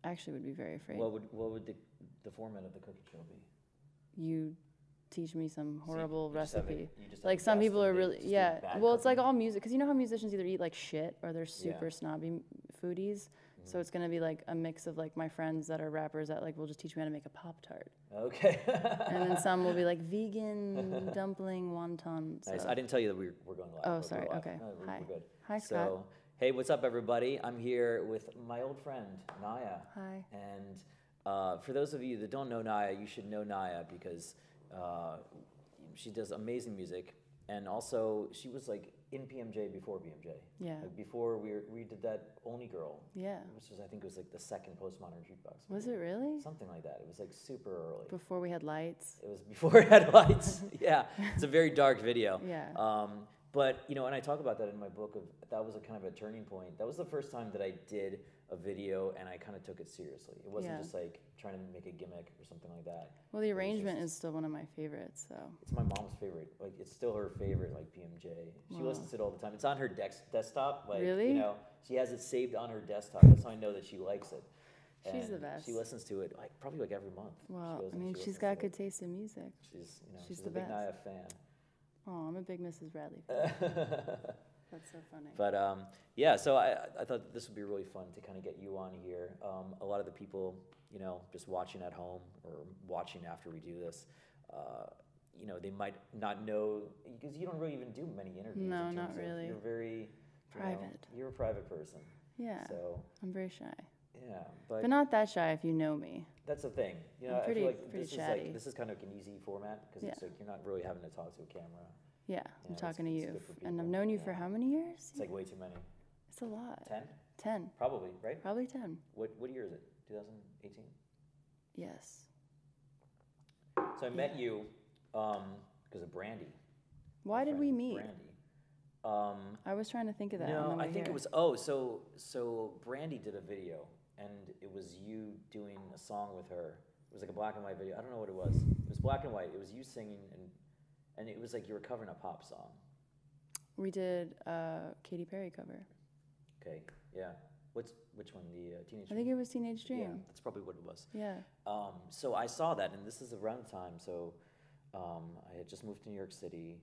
actually would be very afraid. What would the format of the cooking show be? You teach me some horrible recipe. Like some people are really, yeah. Well, it's like all music, because you know how musicians either eat like shit or they're super snobby foodies. So it's gonna be like a mix of like my friends that are rappers that like will just teach me how to make a Pop-Tart. Okay. And then some will be like vegan dumpling wonton. So. Nice. I didn't tell you that we're going live. Oh, sorry. Okay. No, Hi. we're good. Hi, Scott. So, hey, what's up, everybody? I'm here with my old friend Niia. Hi. And for those of you that don't know Niia, you should know Niia because she does amazing music, and also she was like in PMJ before BMJ. Yeah. Like before we did that Only Girl. Yeah. Which was, I think, it was like the second Postmodern Jukebox. Was it really? Something like that. It was like super early. Before we had lights. It was before it had lights. Yeah. It's a very dark video. Yeah. But you know, and I talk about that in my book. That was a kind of a turning point. That was the first time that I did a video and I kind of took it seriously. It wasn't just like trying to make a gimmick or something like that. Well, the arrangement is still one of my favorites. So it's my mom's favorite. Like it's still her favorite. Like PMJ. She listens to it all the time. It's on her desktop. Like, really? You know, she has it saved on her desktop. That's how I know that she likes it. She's the best. She listens to it like probably like every month. Well, I mean, she's got good taste in music. She's the a big best. Niia fan. Oh, I'm a big Mrs. Bradlee fan. That's so funny. But yeah, so I thought this would be really fun to kind of get you on here. A lot of the people, you know, just watching at home or watching after we do this, you know, they might not know, because you don't really even do many interviews. No, not really. You're very private. You're a private person. Yeah. So I'm very shy. Yeah, but not that shy if you know me. That's the thing. You know, I'm pretty, I feel like pretty chatty. this is kind of an easy format because it's like you're not really having to talk to a camera. Yeah, I'm talking to you. And I've known you for how many years? It's like way too many. It's a lot. 10? 10. Probably, right? Probably 10. What year is it? 2018? Yes. So I met you because of Brandy. Why did we meet? Brandy. I was trying to think of that. No, I think it was, so Brandy did a video, and it was you doing a song with her. It was like a black and white video. I don't know what it was. It was black and white. It was you singing, and it was like you were covering a pop song. We did a Katy Perry cover. Okay, yeah. Which one? The Teenage Dream? I think it was Teenage Dream. Yeah, that's probably what it was. Yeah. So I saw that, and this is around the time, so I had just moved to New York City,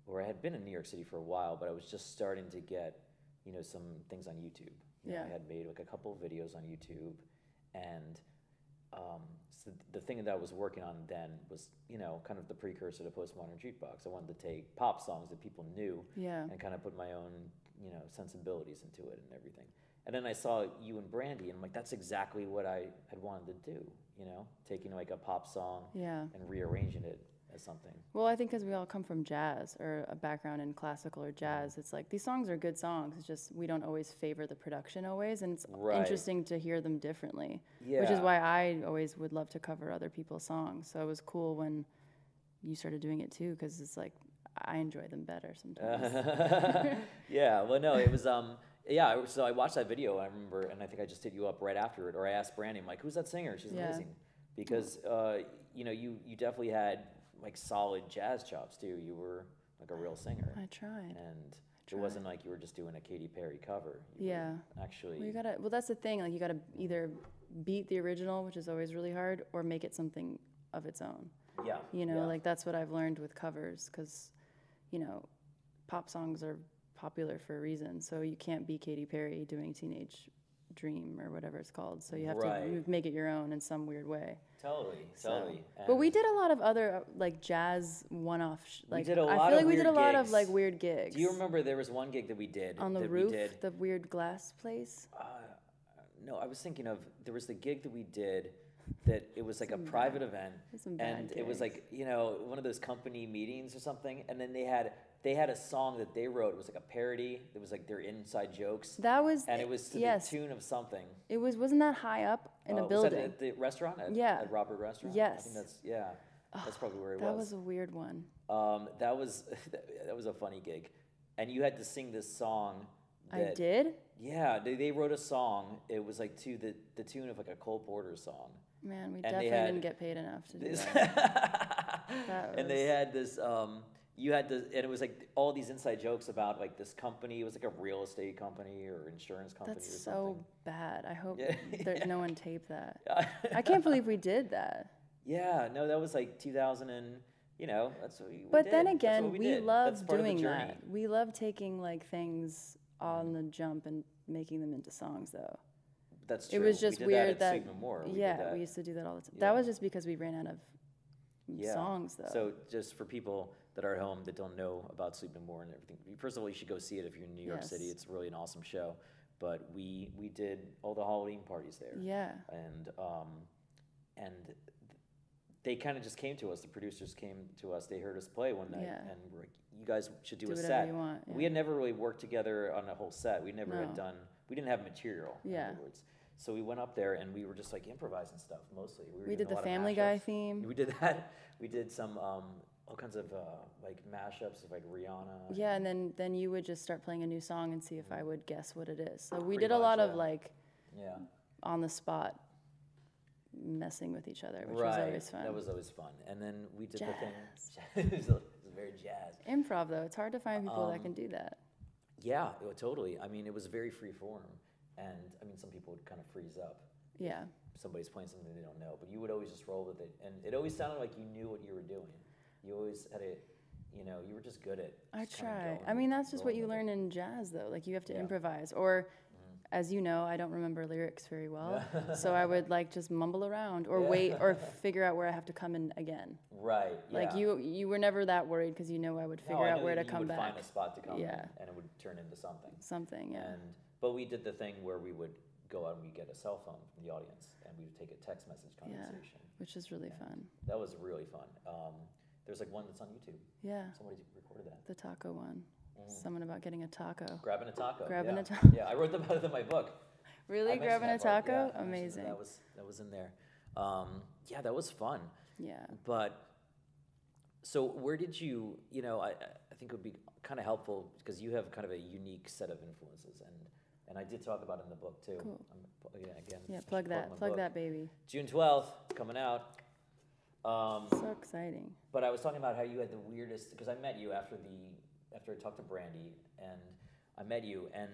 or I had been in New York City for a while, but I was just starting to get, you know, some things on YouTube. You know, I had made like a couple of videos on YouTube, and so the thing that I was working on then was, you know, kind of the precursor to Postmodern Jukebox. I wanted to take pop songs that people knew and kind of put my own, you know, sensibilities into it and everything. And then I saw you and Brandy, and I'm like, that's exactly what I had wanted to do, you know, taking like a pop song and rearranging it as something. Well, I think because we all come from jazz or a background in classical or jazz, it's like these songs are good songs. It's just we don't always favor the production always, and it's interesting to hear them differently. Yeah. Which is why I always would love to cover other people's songs. So it was cool when you started doing it too, because it's like I enjoy them better sometimes. Yeah. Well, no, it was yeah. So I watched that video. I remember, and I think I just hit you up right after it, or I asked Brandy, I'm like, "Who's that singer? She's amazing," because you know, you definitely had like solid jazz chops too. You were like a real singer. I tried. And it wasn't like you were just doing a Katy Perry cover. You were actually. Well, that's the thing. Like you gotta either beat the original, which is always really hard, or make it something of its own. Yeah. You know, like that's what I've learned with covers, because, you know, pop songs are popular for a reason. So you can't be Katy Perry doing Teenage Dream or whatever it's called. So you have to make it your own in some weird way. Totally. But we did a lot of other like jazz one-off. I feel like we did a lot of like weird gigs. Do you remember there was one gig that we did on the roof, the weird glass place? No, I was thinking of there was the gig that we did that it was like a private event, and it was like, you know, one of those company meetings or something, and then they had a song that they wrote. It was like a parody. It was like their inside jokes. That was, and it was to the tune of something. It wasn't that high up in a building? Was that at the restaurant? At Robert Restaurant? Yes. I think that's probably where it was. That was a weird one. That was a funny gig, and you had to sing this song. I did? Yeah, they wrote a song. It was like to the tune of like a Cole Porter song. Man, we definitely didn't get paid enough to do that. And they had this you had to, and it was like all these inside jokes about like this company. It was like a real estate company or insurance company. That's or so something. bad. I hope no one taped that. I can't believe we did that. Yeah, no, that was like 2000 and, that's what we But did. then again, we did. love doing that. We love taking like things on the jump and making them into songs, though. That's true. It was just weird that, Sweet No More. We used to do that all the time. That was just because we ran out of songs, though. So just for people that are at home that don't know about Sleep No More and everything, first of all, you should go see it if you're in New York City. It's really an awesome show. But we did all the Halloween parties there. Yeah. And they kind of just came to us. The producers came to us. They heard us play one night, and were like, "You guys should do a set." You want, We had never really worked together on a whole set. We never had done. We didn't have material. In other words. So we went up there and we were just like improvising stuff mostly. We did the Family Guy theme. We did that. We did some all kinds of like mashups of like Rihanna. Yeah, and then you would just start playing a new song and see if I would guess what it is. So we did a lot of like on the spot messing with each other, which was always fun. That was always fun. And then we did the thing. It was very jazz. Improv though, it's hard to find people that can do that. Yeah, totally. I mean, it was very free form. And I mean, some people would kind of freeze up. Yeah. If somebody's playing something they don't know, but you would always just roll with it, and it always sounded like you knew what you were doing. You always had it, you were just good at. I try. I mean, that's just what you learn in jazz, though. Like you have to improvise, or, as you know, I don't remember lyrics very well, so I would like just mumble around, or wait, or figure out where I have to come in again. Right. Yeah. Like you were never that worried because you know I would figure out where to come back. You would find a spot to come in, and it would turn into something. Something, yeah. But we did the thing where we would go out and we get a cell phone from the audience and we would take a text message conversation. Which is really fun. That was really fun. There's like one that's on YouTube. Yeah. Somebody recorded that. The taco one. Someone about getting a taco. Grabbing a taco. Grabbing a taco. Yeah, I wrote about it in my book. Really? Grabbing a taco? Yeah, amazing. That was in there. Yeah, that was fun. Yeah. But so where did you, I think it would be kind of helpful because you have kind of a unique set of influences, and I did talk about it in the book too. Cool. Again. Yeah, plug that baby. June 12th, it's coming out. So exciting. But I was talking about how you had the weirdest, because I met you after I talked to Brandy, and I met you, and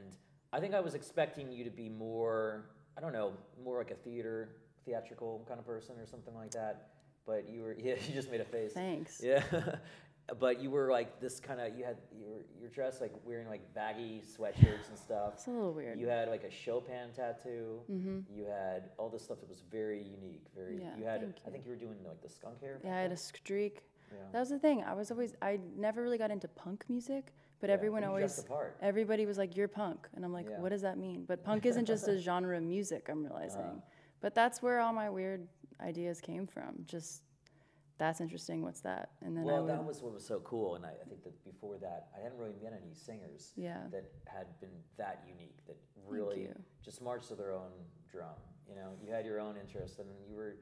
I think I was expecting you to be more, I don't know, more like a theatrical kind of person or something like that. But you were, you just made a face. Thanks. Yeah. But you were like this kind of, you're dressed like wearing like baggy sweatshirts and stuff. It's a little weird. You had like a Chopin tattoo. Mm-hmm. You had all this stuff that was very unique. I think you were doing like the skunk hair. Yeah, I had a streak. Yeah. That was the thing. I never really got into punk music, but everybody was like, "You're punk," and I'm like, "What does that mean?" But punk isn't just a genre of music. I'm realizing, but that's where all my weird ideas came from. Just that's interesting. What's that? And then that was what was so cool. And I think that before that, I hadn't really met any singers that had been that unique, that really just marched to their own drum. You had your own interest, and you were,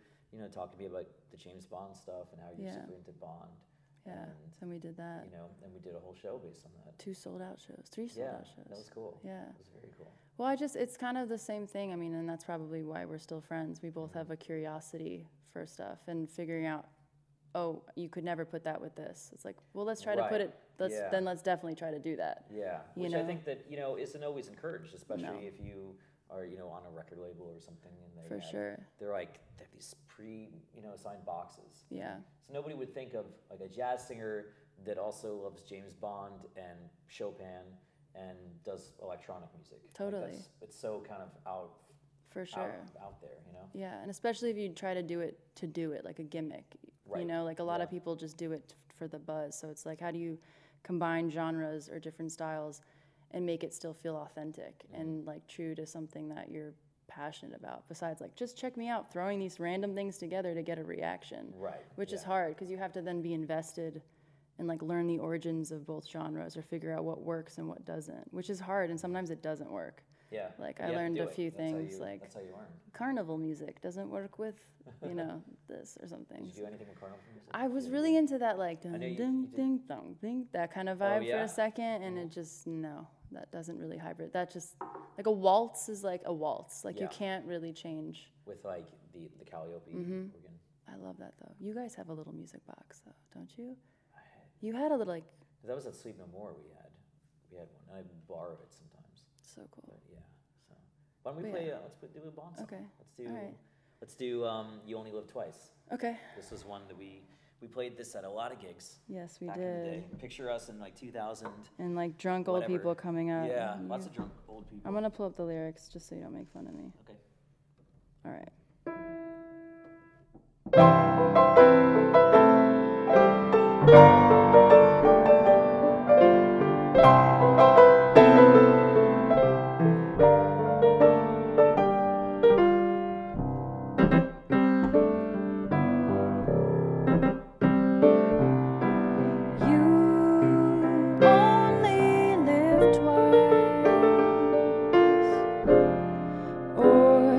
talking to me about the James Bond stuff and how you're super into Bond. Yeah, and we did that. And we did a whole show based on that. 2 sold-out shows, 3 sold-out shows. That was cool. Yeah. It was very cool. Well, it's kind of the same thing. I mean, and that's probably why we're still friends. We both have a curiosity for stuff and figuring out, oh, you could never put that with this. It's like, well, let's try to put it, then let's definitely try to do that. Yeah, which I think that, isn't always encouraged, especially if you are, on a record label or something. And they're like, they have these assigned boxes. Yeah. So nobody would think of like a jazz singer that also loves James Bond and Chopin and does electronic music. Totally. Like it's so kind of out. For sure. Out there, Yeah, and especially if you try to do it like a gimmick. Right. Like a lot of people just do it for the buzz. So it's like, how do you combine genres or different styles and make it still feel authentic and like true to something that you're passionate about, besides like, just check me out, throwing these random things together to get a reaction. Right. Which is hard because you have to then be invested and like learn the origins of both genres or figure out what works and what doesn't, which is hard, and sometimes it doesn't work. Yeah. Like I learned a few things like that's how you learn. Carnival music doesn't work with, this or something. Did you do anything with carnival music? I was really into that like ding ding ding dong ding, that kind of vibe for a second, and it just that doesn't really hybrid. That just like a waltz is like a waltz. Like you can't really change. With like the Calliope organ. I love that though. You guys have a little music box though, don't you? You had a little like Because that was at Sleep No More we had one, and I borrow it sometimes. So cool. But yeah, so why don't we play? Let's do a Bond song. Okay. Let's do You Only Live Twice. Okay. This was one that we played this at a lot of gigs. Yes, we back did. In the day. Picture us in like 2000. And like drunk old people coming up. Yeah, lots of drunk old people. I'm gonna pull up the lyrics just so you don't make fun of me. Okay. All right.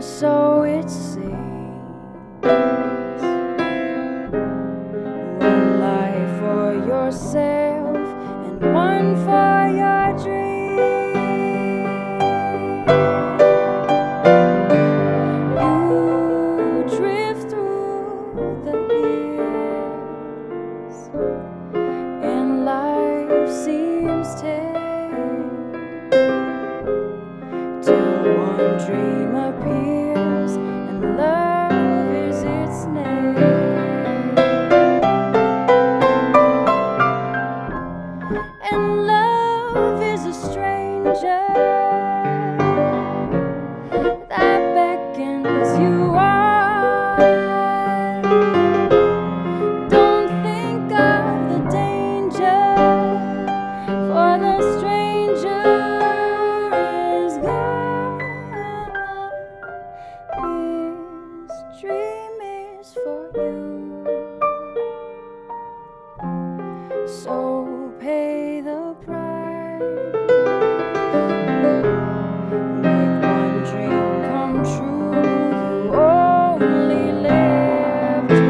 So it seems. One life for yourself and one for your dream. You drift through the years and life seems tame till one dream appears and love is its name. And love is a stranger that beckons you on. Don't think of the danger, for the stranger is gone. This dream is for you, so pay the price. Make one dream come true. You only live twice.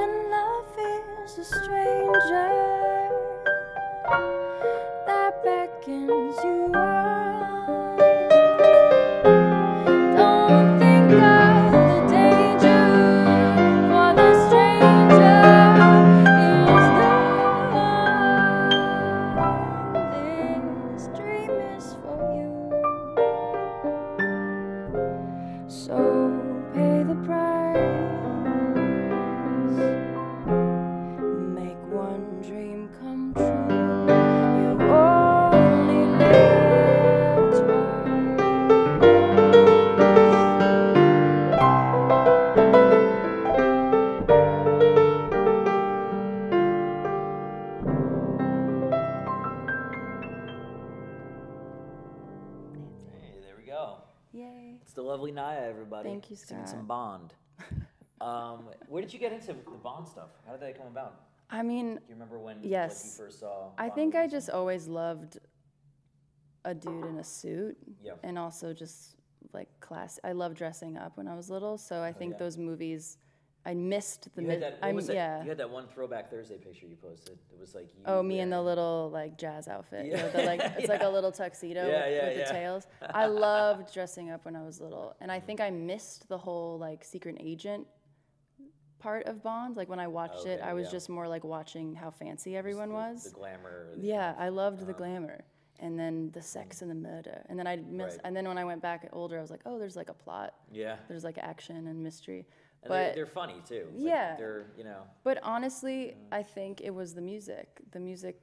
And love is a stranger that beckons you on. Don't think of the danger, for the stranger is gone. This dream is for you, so pay the price. Make one dream come true. You only live twice. Hey, there we go. Yay. It's the lovely Niia, everybody. Thank you, Singing Scott. some Bond. Where did you get into the Bond stuff? How did that come about? I mean, Do you remember when yes. like, you first saw I Bond think I movies? just always loved a dude in a suit. Yeah. And also just like class. I loved dressing up when I was little, so I think yeah. those movies, I missed the You had that, what was that? yeah. You had that one Throwback Thursday picture you posted. It was like you. Oh, me in the little like jazz outfit. Yeah. You know, the, like it's like a little tuxedo with the yeah. tails. I loved dressing up when I was little, and I think I missed the whole like secret agent part of Bond. Like when I watched it, I was just more like watching how fancy everyone was. The glamour. Yeah, I loved the glamour, and then the sex and the murder, and then I missed. Right. And then when I went back older, I was like, oh, there's like a plot. Yeah. There's like action and mystery. And But they're funny too. It's yeah. Like they're, you know. But honestly, I think it was the music. The music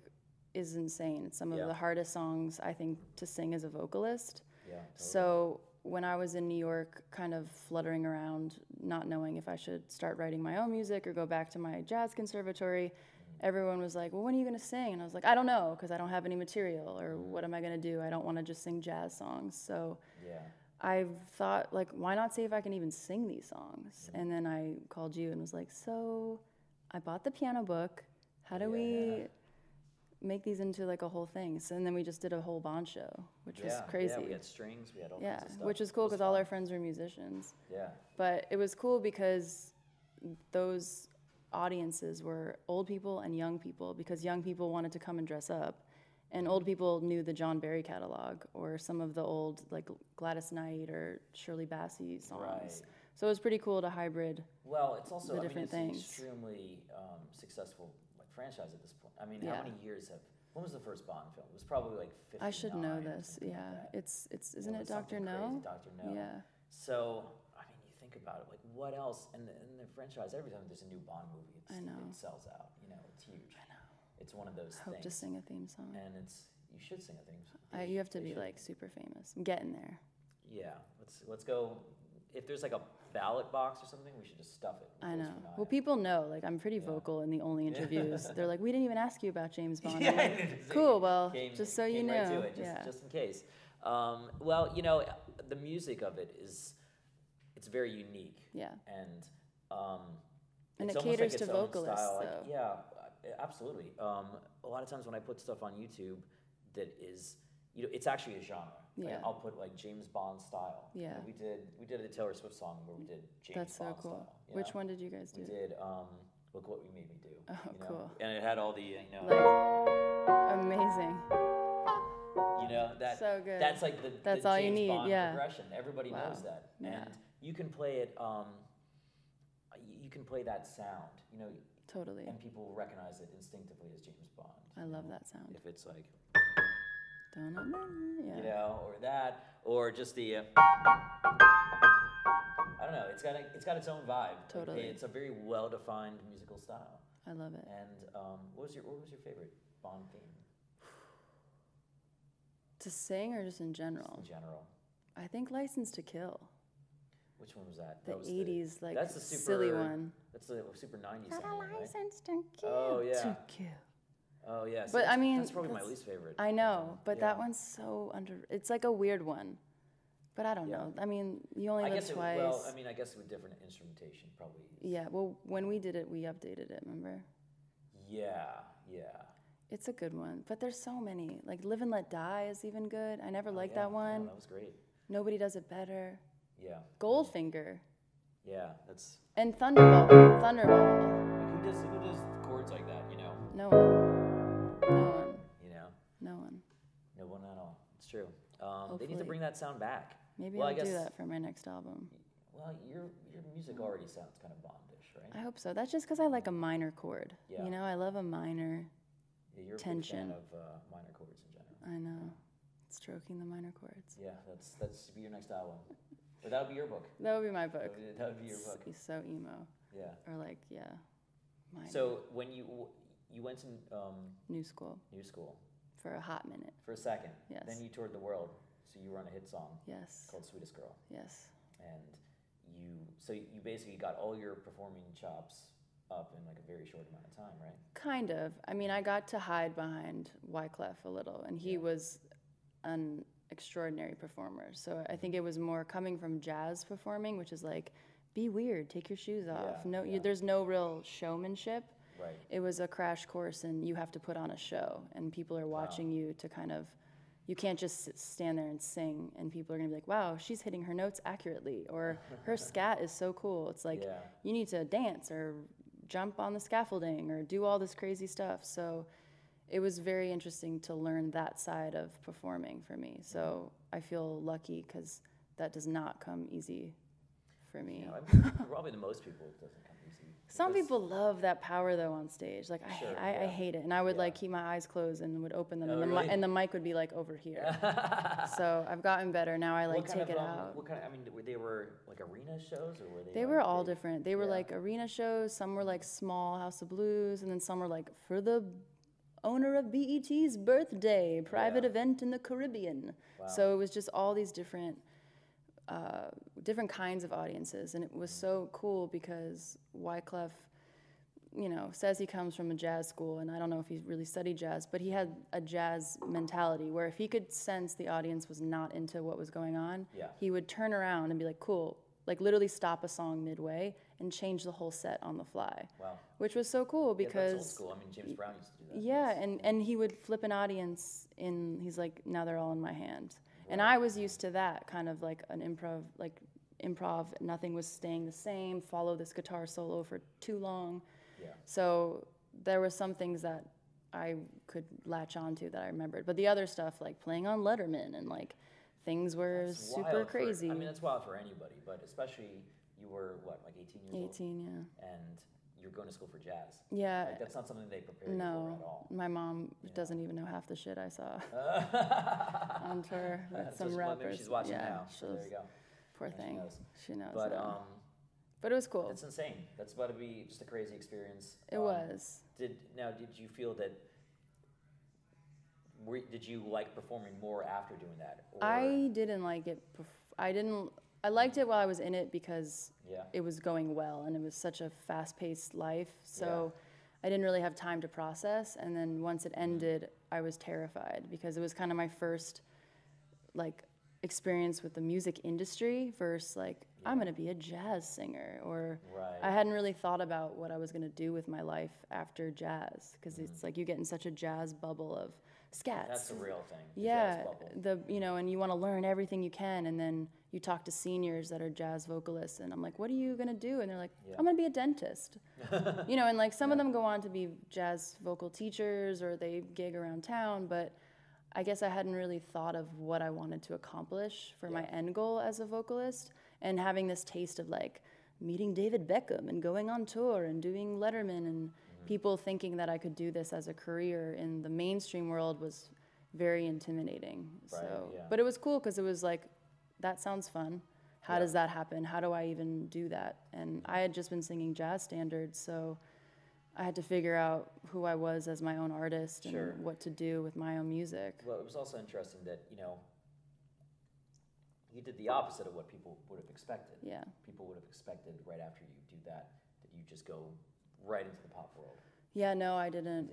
is insane. It's some of the hardest songs I think to sing as a vocalist. Yeah. Totally. So when I was in New York, kind of fluttering around, not knowing if I should start writing my own music or go back to my jazz conservatory, everyone was like, well, when are you going to sing? And I was like, I don't know, because I don't have any material, or what am I going to do? I don't want to just sing jazz songs. So I've thought, like, why not see if I can even sing these songs? And then I called you and was like, so I bought the piano book. How do we make these into like a whole thing? So, and then we just did a whole Bond show, which was crazy. Yeah, we had strings, we had all kinds of stuff. Which was cool because all our friends were musicians. Yeah. But it was cool because those audiences were old people and young people, because young people wanted to come and dress up, and old people knew the John Barry catalog or some of the old like Gladys Knight or Shirley Bassey songs. Right. So it was pretty cool to hybrid. Well, it's also the different things. An extremely successful like franchise at this point. I mean, how many years have? When was the first Bond film? It was probably like 59. I should know this. Yeah, like it's isn't it Dr. No? Dr. No. Yeah. So I mean, you think about it, like what else? And in the franchise, every time there's a new Bond movie, it sells out. You know, it's huge. I know. It's one of those things. Hope to sing a theme song. And you should sing a theme song. You have to be like super famous. I'm getting there. Yeah, let's go. If there's like a ballot box or something, we should just stuff it. I know. Well, people know, like, I'm pretty vocal in the only interviews. They're like, we didn't even ask you about James Bond. Like, cool, well, just so you know. Right to it, just in case. Well, you know, the music of it it's very unique. Yeah. And it caters to vocalists, style. though. Like, yeah, absolutely. A lot of times when I put stuff on YouTube that is, you know, it's actually a genre. Like, Yeah. I'll put like James Bond style. Yeah. You know, we did a Taylor Swift song where we did James Bond cool. style. Which one did you guys do? We did Look What You Made Me Do. Oh, you know? cool. And it had all the, you know. Like, amazing. You know, that so good. That's like that's the all James you need, Bond yeah. progression. Everybody knows that. Yeah. And you can play it, you can play that sound, you know. Totally. And people will recognize it instinctively as James Bond. I love that sound. If it's like, yeah. you know, or that, or just the, I don't know. It's got its own vibe. Totally. It's a very well-defined musical style. I love it. And what was your favorite Bond theme? To sing or just in general? Just in general. I think License to Kill. Which one was that? The that was 80s, like, that's the super, silly one. That's the super 90s Got thing, a license to kill. Oh, yeah. To kill. Oh, yeah. So But I mean, that's probably my least favorite. I know, but that one's so it's like a weird one. But I don't know. I mean, you only live twice. I guess with different instrumentation, probably. Yeah, well, when we did it, we updated it, remember? Yeah. It's a good one, but there's so many. Like Live and Let Die is even good. I never liked that one. Yeah, that was great. Nobody Does It Better. Yeah. Goldfinger. Yeah, that's. And Thunderball. Like, who does chords like that? You know. No one. You know. No one. No one at all. It's true. They need to Hopefully. bring that sound back. Maybe I'll do that for my next album. Well, your music already sounds kind of Bondish, right? I hope so. That's just because I like a minor chord. Yeah. You know, I love a minor you're tension. A big fan of minor chords in general. I know. Stroking the minor chords. Yeah, that's be your next album. But that would be your book. That would be my book. That would be your book. It's so emo. Yeah. Or like, minor. So when you went to New School. For a hot minute. For a second. Yes. Then you toured the world. So you were on a hit song. Yes. Called Sweetest Girl. Yes. And you basically got all your performing chops up in like a very short amount of time, right? Kind of. I mean, I got to hide behind Wyclef a little, and he was an extraordinary performer. So I think it was more coming from jazz performing, which is like, be weird, take your shoes off. There's no real showmanship. Right. It was a crash course, and you have to put on a show, and people are watching you to kind of. You can't just stand there and sing, and people are going to be like, wow, she's hitting her notes accurately, or her scat is so cool. It's like, you need to dance or jump on the scaffolding or do all this crazy stuff. So it was very interesting to learn that side of performing for me. So I feel lucky because that does not come easy for me. I mean, probably to most people it doesn't come easy. Some people love that power though on stage. Like I hate it, and I would like keep my eyes closed and would open them, and the mic would be like over here. So I've gotten better now. I like take it out. What kind of? I mean, they were like arena shows, or were they? They were all different. They were like arena shows. Some were like small House of Blues, and then some were like for the owner of BET's birthday, private event in the Caribbean. Wow. So it was just all these different different kinds of audiences, and it was so cool because Wyclef, says he comes from a jazz school, and I don't know if he really studied jazz, but he had a jazz mentality where if he could sense the audience was not into what was going on, he would turn around and be like, cool, like literally stop a song midway and change the whole set on the fly. Wow. Which was so cool because... that's old school. I mean, James Brown used to do that. Yeah, and he would flip an audience he's like, now they're all in my hand. Right. And I was used to that, kind of like an improv, nothing was staying the same, follow this guitar solo for too long. Yeah. So there were some things that I could latch onto that I remembered. But the other stuff, like playing on Letterman and like things were super crazy. That's wild for anybody, but especially you were, what, like 18 years old? 18, yeah. And you're going to school for jazz. Yeah. Like, that's not something they prepare you for at all. My mom doesn't even know half the shit I saw on tour with some rappers. Maybe she's watching now, so there you go. Poor thing. She knows. But it was cool. It's insane. That's about to be just a crazy experience. It was. Did you feel that? Did you like performing more after doing that? Or? I didn't like it. I liked it while I was in it because it was going well and it was such a fast-paced life. So I didn't really have time to process. And then once it ended, I was terrified because it was kind of my first experience with the music industry versus I'm going to be a jazz singer, or I hadn't really thought about what I was going to do with my life after jazz, because it's like you get in such a jazz bubble of scats. That's a real thing. Yeah, and you want to learn everything you can, and then you talk to seniors that are jazz vocalists, and I'm like, what are you going to do? And they're like, I'm going to be a dentist. And some of them go on to be jazz vocal teachers, or they gig around town, but I guess I hadn't really thought of what I wanted to accomplish for my end goal as a vocalist, and having this taste of meeting David Beckham and going on tour and doing Letterman, and people thinking that I could do this as a career in the mainstream world was very intimidating. But it was cool because it was that sounds fun. How does that happen? How do I even do that? And I had just been singing jazz standards, so I had to figure out who I was as my own artist and what to do with my own music. Well, it was also interesting that, you did the opposite of what people would have expected. Yeah. People would have expected right after you do that you just go right into the pop world. Yeah, no, I didn't.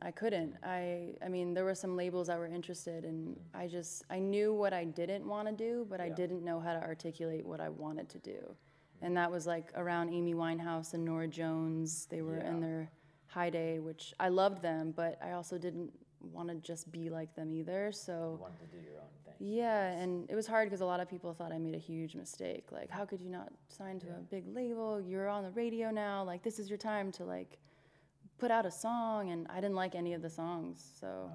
I couldn't. I mean, there were some labels that were interested, and I knew what I didn't want to do, but I didn't know how to articulate what I wanted to do. And that was around Amy Winehouse and Norah Jones. They were in their heyday, which I loved them, but I also didn't want to just be like them either. So you wanted to do your own thing. Yeah, and it was hard because a lot of people thought I made a huge mistake. How could you not sign to a big label? You're on the radio now. This is your time to put out a song. And I didn't like any of the songs, so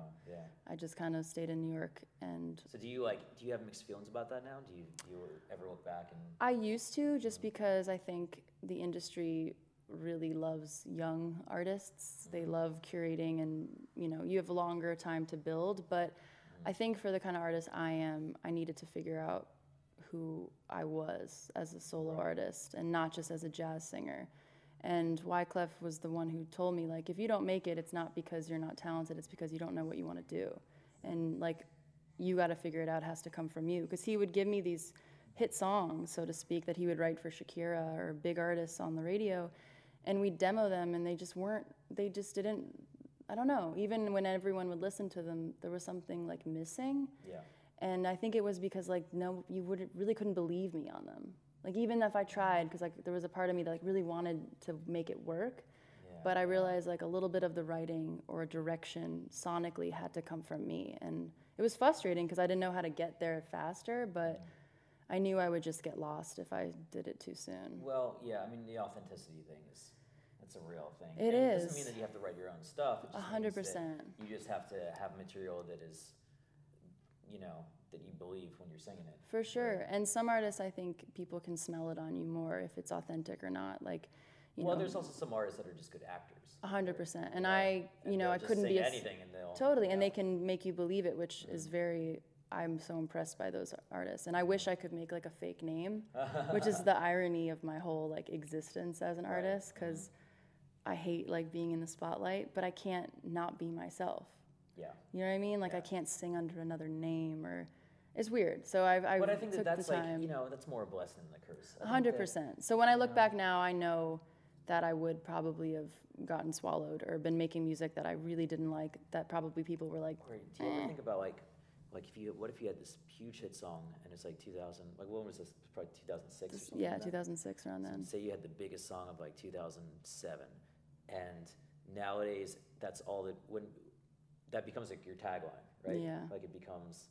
I just kind of stayed in New York. And so do you have mixed feelings about that now? Do you ever look back and? I used to, just because I think the industry really loves young artists. They love curating, and you have a longer time to build. But I think for the kind of artist I am, I needed to figure out who I was as a solo artist and not just as a jazz singer. And Wyclef was the one who told me, if you don't make it, it's not because you're not talented, it's because you don't know what you want to do. And you got to figure it out, it has to come from you. Because he would give me these hit songs, so to speak, that he would write for Shakira or big artists on the radio. And we'd demo them, and they just didn't, I don't know. Even when everyone would listen to them, there was something missing. Yeah. And I think it was because no, you really couldn't believe me on them. Even if I tried, because there was a part of me that really wanted to make it work, but I realized a little bit of the writing or direction sonically had to come from me, and it was frustrating because I didn't know how to get there faster, but I knew I would just get lost if I did it too soon. Well, yeah, I mean, the authenticity thing it's a real thing. It is. It doesn't mean that you have to write your own stuff. It just 100%. means that you just have to have material that is, that you believe when you're singing it. For sure. Right? And some artists, I think people can smell it on you more if it's authentic or not. Well, there's also some artists that are just good actors. 100%. And I couldn't be anything, and they'll totally, and they can make you believe it, which is I'm so impressed by those artists. And I wish I could make a fake name, which is the irony of my whole existence as an artist, because I hate being in the spotlight, but I can't not be myself. Yeah. You know what I mean? I can't sing under another name, It's weird. So I But I think took that's the time. like, that's more a blessing than a curse. 100%. So when I look back now, I know that I would probably have gotten swallowed or been making music that I really didn't like, that probably people were like, Or do you ever think about like what if you had this huge hit song and it's like 2000, like when was this? Probably 2006 or something. Yeah, like that. 2006 around then. So say you had the biggest song of like 2007, and nowadays that's all that becomes like your tagline, right? Yeah. Like it becomes,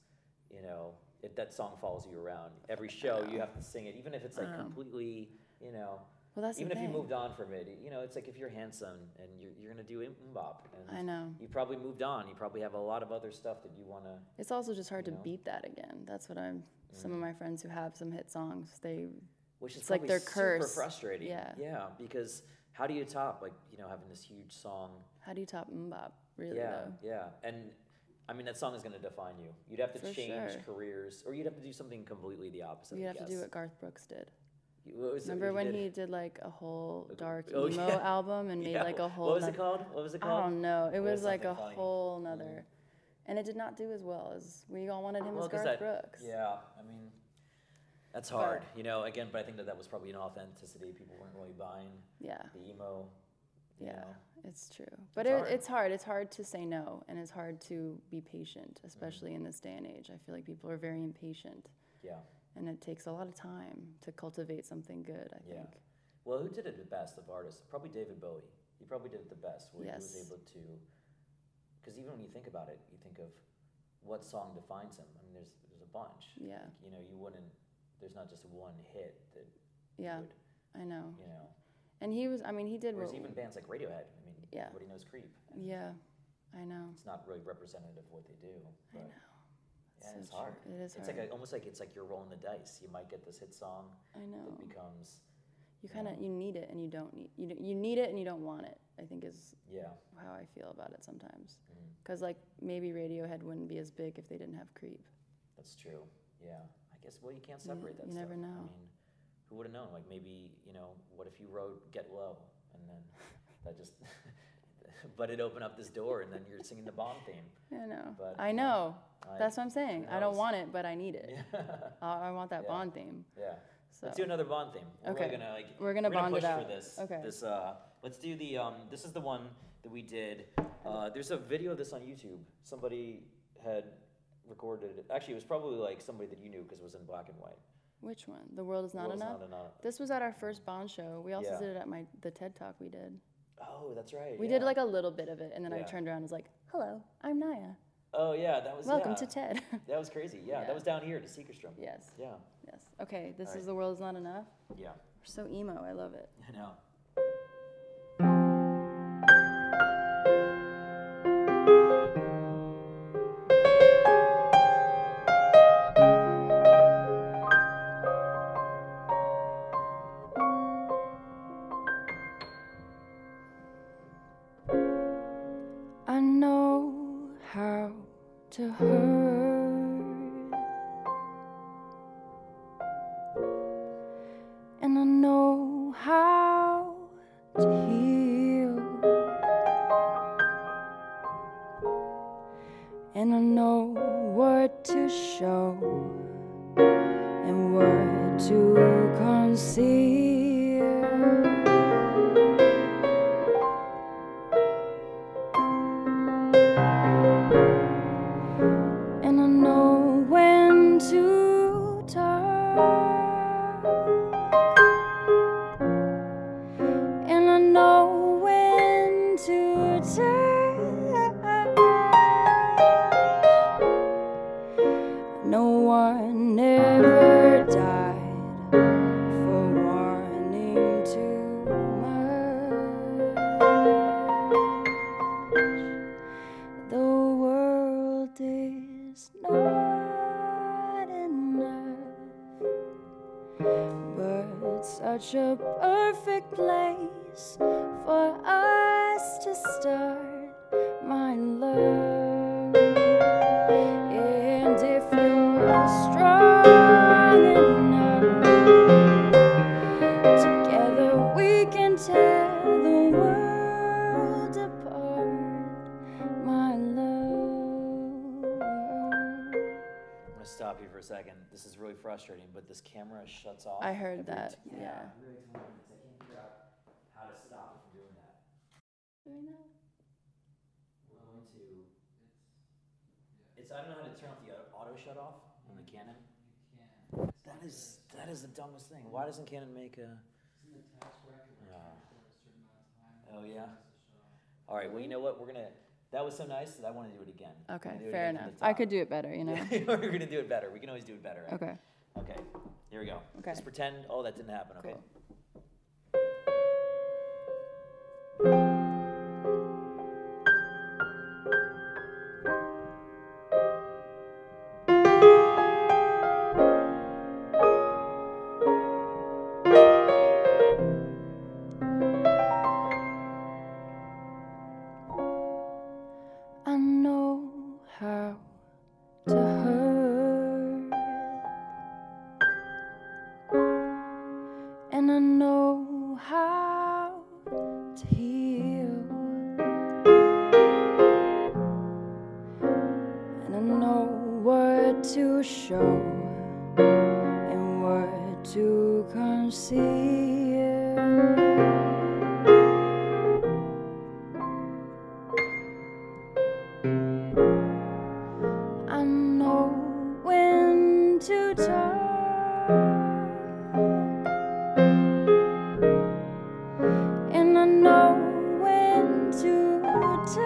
if that song follows you around every show, you have to sing it, even if it's like completely, Well, that's even the if you thing. moved on from it, it's like if you're handsome and you're gonna do mbop, and I know. you probably moved on. You probably have a lot of other stuff that you wanna. It's also just hard to beat that again. That's what some of my friends who have some hit songs, Which is it's like their curse. Super frustrating. Yeah. Yeah, because how do you top having this huge song? How do you top mbop? Really Yeah, though. yeah, and I mean that song is gonna define you. You'd have to For change sure. careers, or you'd have to do something completely the opposite. You'd have to do what Garth Brooks did. Remember when he did like a whole dark Oh, emo yeah. album and made like a whole. What was it called? What was it called? I don't know. It was like a something funny. whole nother, and it did not do as well as we all wanted him as Garth Brooks. Yeah, I mean, that's hard, Again, but I think that was probably an authenticity people weren't really buying. Yeah. The emo. Yeah, it's true. But it's hard. It's hard to say no, and it's hard to be patient, especially in this day and age. I feel like people are very impatient. Yeah. And it takes a lot of time to cultivate something good, I think. Well, who did it the best of artists? Probably David Bowie. He probably did it the best, where he was able to, because even when you think about it, you think of what song defines him. I mean, there's a bunch. Yeah. Like, you wouldn't, there's not just one hit that would, I know. And he did. Whereas even bands like Radiohead, everybody knows Creep. Yeah, I know. It's not really representative of what they do. But I know. Yeah, so it's hard. It is hard. It's almost like you're rolling the dice. You might get this hit song. I know. That becomes. You need it and you don't need. You need it and you don't want it. I think is. Yeah. How I feel about it sometimes. Because like maybe Radiohead wouldn't be as big if they didn't have Creep. That's true. Yeah. I guess you can't separate that. You never know. I mean, who would have known? Like maybe what if you wrote Get Low and then that just. But it opened up this door, and then you're singing the Bond theme. I know. But, I know. That's what I'm saying. I don't want it, but I need it. Yeah. I want that Bond theme. Yeah. So. Let's do another Bond theme. We're gonna bond push it out for this. Okay. Let's do the. This is the one that we did. There's a video of this on YouTube. Somebody had recorded it. Actually, it was probably like somebody that you knew because it was in black and white. Which one? The World Is Not Enough? This was at our first Bond show. We also did it at the TED Talk we did. Oh, that's right. We did like a little bit of it, and then I turned around and was like, "Hello, I'm Niia." Oh yeah, that was. Welcome to TED. That was crazy. Yeah, that was down here to Seekerstrom. Yes. Yeah. Yes. Okay, this is The World Is Not Enough. Yeah. We're so emo. I love it. I know. I know how to hurt, and I know how to heal, and I know what to show and what to conceal. And I know when to talk, and I know when to touch. No one ever died for wanting too much. The world is not enough, but such a perfect place for us to start, my love. And if you're strong enough, together we can tear the world apart, my love. I'm to stop you for a second. This is really frustrating, but this camera shuts off. I heard that. Yeah. Really 2 minutes. I can't figure out how to stop it from doing that. Doing that? We're going to. It's. I don't know how to turn off the auto shut off on the Canon. You can. That is the dumbest thing. Why doesn't Canon make a? It's in the tax bracket where after a certain amount of time. Oh yeah. All right. Well, you know what? That was so nice that I want to do it again. Okay, fair enough. I could do it better, you know? We're going to do it better. We can always do it better. Right? Okay. Okay, here we go. Okay. Just pretend, that didn't happen, okay? Cool. I know how to hurt, and I know how to heal, and I know what to show and what to conceal. I know when to talk, and I know when to touch.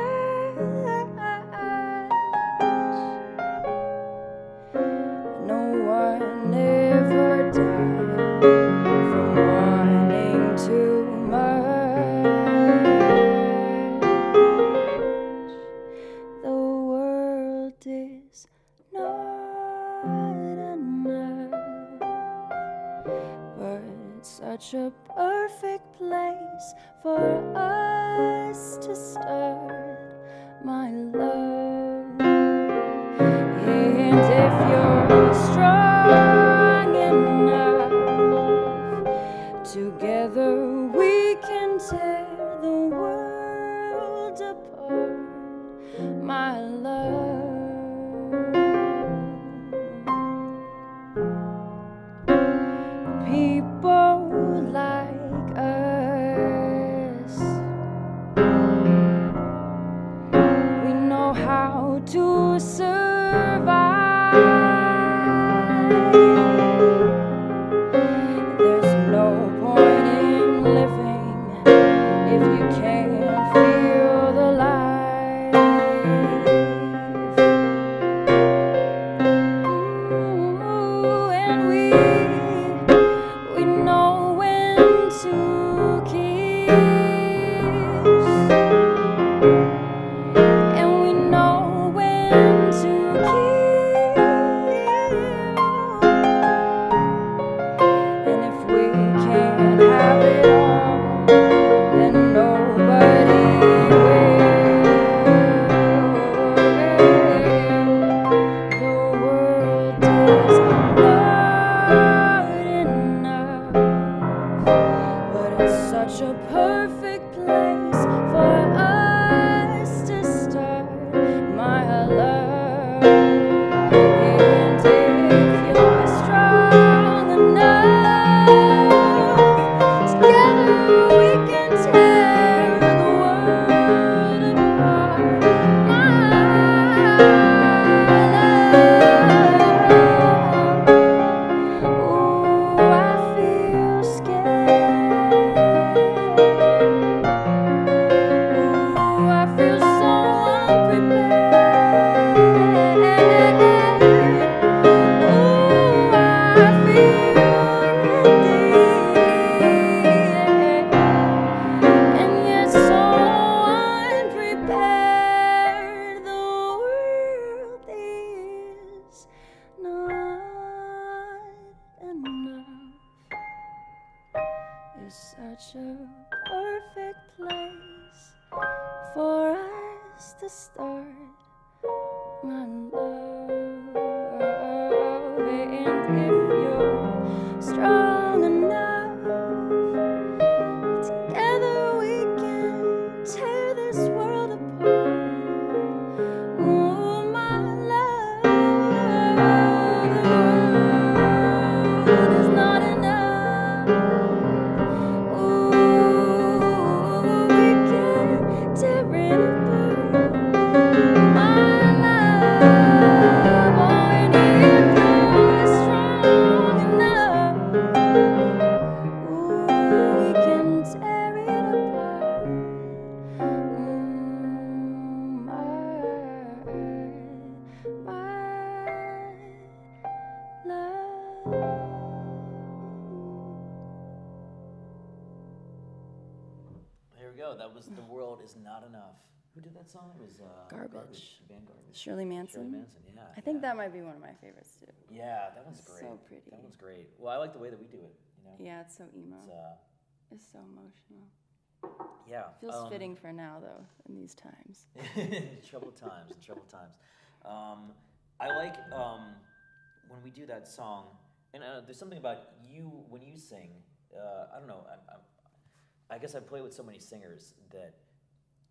No one ever died from wanting too much. The world is not enough, but it's such a perfect place for us to start, my love. And if you're strong enough, together we can tear the world apart, my love. People like us, we know how to survive. There's no point in living if you can't feel the life. Ooh, and we know when to kiss, and we know when to kill. And if we can't have it all, then nobody will. The world is not enough, but it's such a perfect place for us to start, my love. And if you're strong enough, together we can tear the world apart, my love. Ooh, I feel scared. Ooh, I feel so unprepared. Ooh, I feel ready, and yet so unprepared. The world is not enough. It's such a perfect place for us to start, my love. And if you're strong enough, together we can tear this world apart. Oh, my love. was The World Is Not Enough. Who did that song? It was Garbage. Band Garbage. Shirley Manson. Shirley Manson, yeah. I think that might be one of my favorites too. Yeah, that one's great. So pretty. That one's great. Well, I like the way that we do it, you know? Yeah, it's so emo. It's, it's so emotional. yeah. Feels fitting for now, though, in these times. Troubled times. I like when we do that song, and there's something about you when you sing. I don't know. I guess I play with so many singers that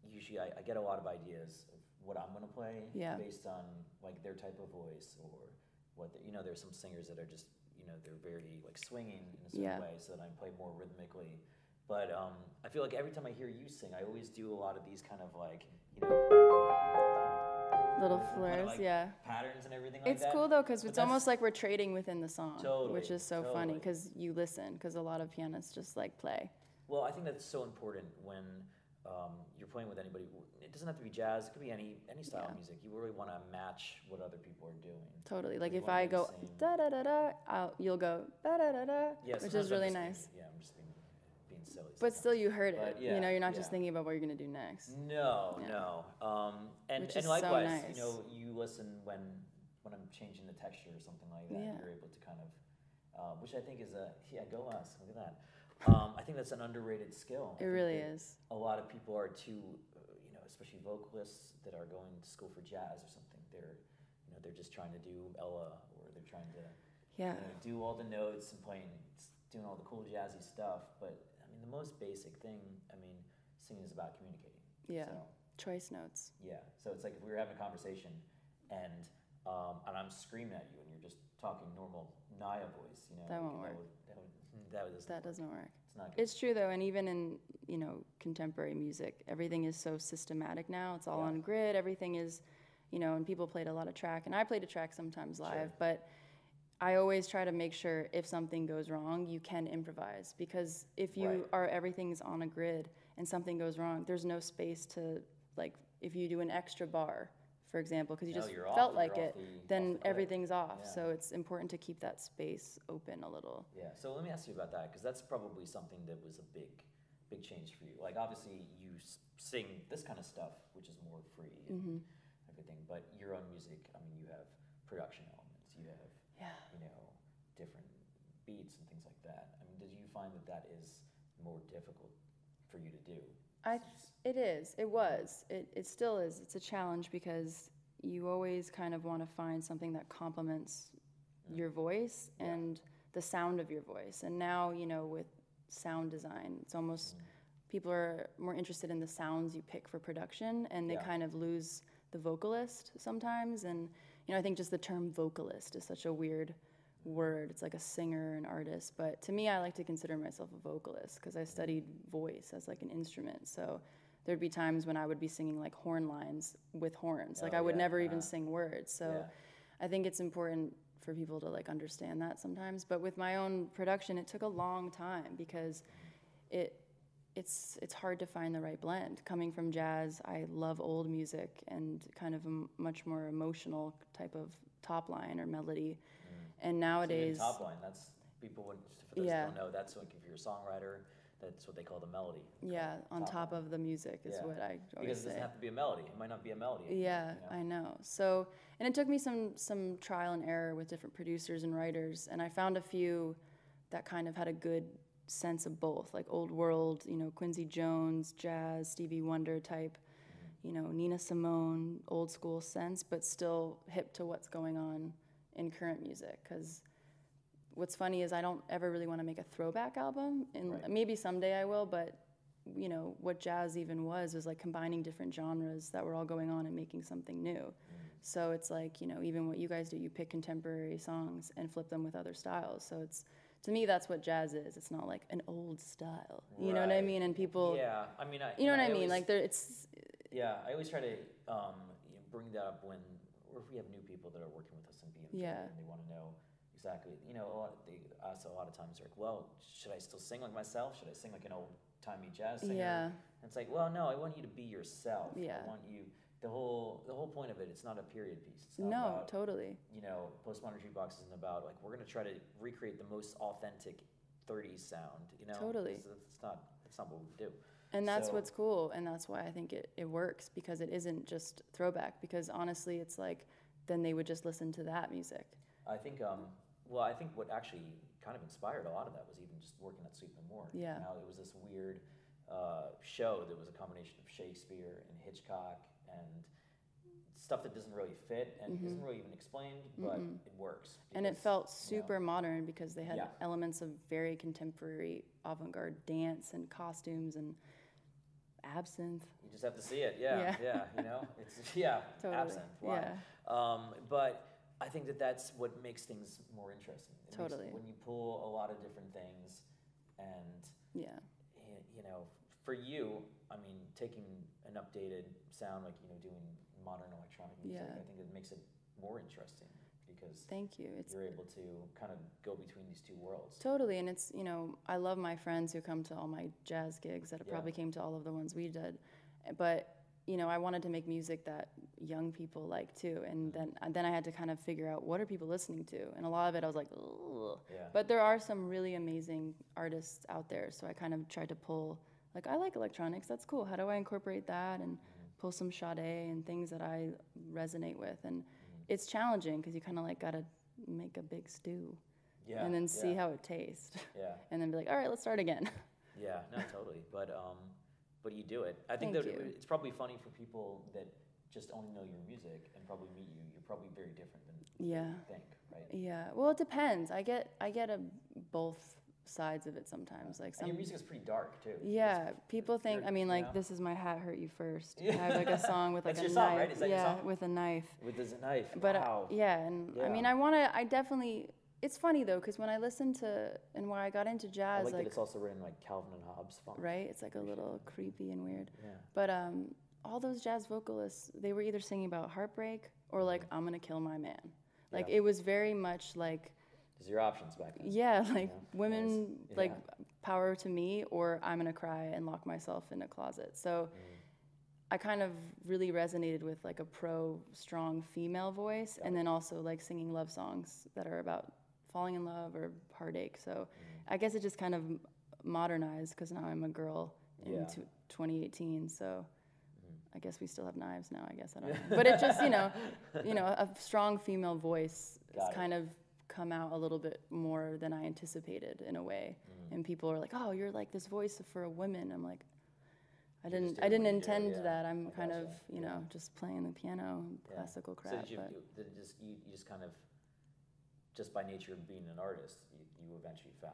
usually I get a lot of ideas of what I'm gonna play based on like their type of voice or what there's some singers that are just they're very like swinging in a certain way, so that I play more rhythmically. But I feel like every time I hear you sing, I always do a lot of these kind of like little flares, patterns and everything like it's that. It's cool though, because it's almost like we're trading within the song, which is so funny because you listen, because a lot of pianists just like play. Well, I think that's so important when you're playing with anybody. It doesn't have to be jazz. It could be any style of music. You really want to match what other people are doing. Totally. Like if I go da da da da, you'll go da da da da, which is really nice. I'm just being silly. But still, you heard it. You're not just thinking about what you're gonna do next. No. And likewise, so nice. You listen when I'm changing the texture or something like that. You're able to kind of, which I think is go us. Look at that. I think that's an underrated skill. It really is. A lot of people are too, especially vocalists that are going to school for jazz or something. They're just trying to do Ella, or they're trying to do all the notes and doing all the cool jazzy stuff. But I mean, the most basic thing, singing is about communicating. Yeah. So, choice notes. Yeah. So it's like if we were having a conversation and I'm screaming at you and you're just talking normal Niia voice, that won't work. That doesn't work. It's not good. It's true though, and even in contemporary music, everything is so systematic now. It's all on grid. Everything is, and people played a lot of track, and I played a track sometimes live, but I always try to make sure if something goes wrong, you can improvise, because if everything's on a grid and something goes wrong, there's no space to, like, if you do an extra bar, for example, because you just felt like it, then everything's off. Yeah. So it's important to keep that space open a little. Yeah. So let me ask you about that, because that's probably something that was a big change for you. Like, obviously, you sing this kind of stuff, which is more free and everything, but your own music, you have production elements, you have different beats and things like that. Did you find that is more difficult for you to do? It is. It was. It still is. It's a challenge because you always kind of want to find something that complements your voice and the sound of your voice. And now, with sound design, it's almost people are more interested in the sounds you pick for production, and they kind of lose the vocalist sometimes. And I think just the term vocalist is such a weird word. It's like a singer, an artist, but to me, I like to consider myself a vocalist because I studied voice as like an instrument. So there'd be times when I would be singing like horn lines with horns. Like I would never even sing words. So I think it's important for people to like understand that sometimes. But with my own production, it took a long time because it's hard to find the right blend. Coming from jazz, I love old music and kind of a much more emotional type of top line or melody. And nowadays, top line, that's people for those who don't know, that's like if you're a songwriter, that's what they call the melody. Yeah, on top of the music is what I always say. Because it doesn't have to be a melody. It might not be a melody. Yeah, I know. So, and it took me some trial and error with different producers and writers, and I found a few that kind of had a good sense of both, like old world, Quincy Jones, jazz, Stevie Wonder type, Nina Simone, old school sense, but still hip to what's going on in current music. Because what's funny is I don't ever really want to make a throwback album, and maybe someday I will, but what jazz even was like combining different genres that were all going on and making something new. So it's like, even what you guys do, you pick contemporary songs and flip them with other styles. So it's, to me, that's what jazz is. It's not like an old style, you know what I mean? And people, you know what I mean? Like it's. Yeah, I always try to bring that up or if we have new people that are working with us in BMJ and they want to know exactly, they ask a lot of times, like, well, should I still sing like myself? Should I sing like an old-timey jazz singer? Yeah. And it's like, well, no, I want you to be yourself. Yeah. I want you, the whole point of it, it's not a period piece. It's not about, totally. Postmodern Jukebox isn't about, like, we're going to try to recreate the most authentic 30s sound, Totally. That's not what we do. And that's what's cool, and that's why I think it works, because it isn't just throwback, because honestly it's like then they would just listen to that music. I think I think what actually kind of inspired a lot of that was even just working at Sweet Memorial. Yeah. Now, it was this weird show that was a combination of Shakespeare and Hitchcock and stuff that doesn't really fit and isn't really even explained, but it works. And it felt super modern because they had elements of very contemporary avant-garde dance and costumes and absinthe. You just have to see it, yeah, you know, it's totally. Absinthe, why? Yeah. But I think that's what makes things more interesting. Totally. When you pull a lot of different things, and you know, for you, I mean, taking an updated sound, like, you know, doing modern electronic music, I think it makes it more interesting because thank you. You're able to kind of go between these two worlds. Totally, and it's, you know, I love my friends who come to all my jazz gigs that probably came to all of the ones we did, but you know, I wanted to make music that young people like too, and then I had to kind of figure out what are people listening to, and a lot of it I was like, ugh. Yeah. But there are some really amazing artists out there, so I kind of tried to pull, like, I like electronics, that's cool. How do I incorporate that and pull some Sade and things that I resonate with? And it's challenging because you kind of like gotta make a big stew, and then see how it tastes, and then be like, all right, let's start again. Yeah, no, totally, but you do it. I think it's probably funny for people that just only know your music and probably meet you. You're probably very different than you think, right? Yeah. Well, it depends. I get both sides of it sometimes. Like and your music is pretty dark too. Yeah. People think. I mean, like, this is my hat hurt you first. I have like a song with like That's a your knife. Song, right? Is that your song? With a knife. With a knife. But wow. I mean, I definitely. It's funny though, because when I listen to, and why I got into jazz, I like that it's also written like Calvin and Hobbes font. Right? It's like a little creepy and weird. Yeah. But all those jazz vocalists, they were either singing about heartbreak or like, I'm gonna kill my man. Like, it was very much like... Those are your options back then. Yeah, like women, like power to me, or I'm gonna cry and lock myself in a closet. So I kind of really resonated with like a strong female voice, and then also like singing love songs that are about falling in love or heartache. So I guess it just kind of modernized because now I'm a girl in 2018. So I guess we still have knives now. I guess I don't know. But it just, you know, a strong female voice has kind of come out a little bit more than I anticipated in a way. And people are like, "Oh, you're like this voice for a woman." I'm like, I didn't intend that. I'm kind of, you know, just playing the piano, classical crap. So you just kind of, just by nature of being an artist, you eventually found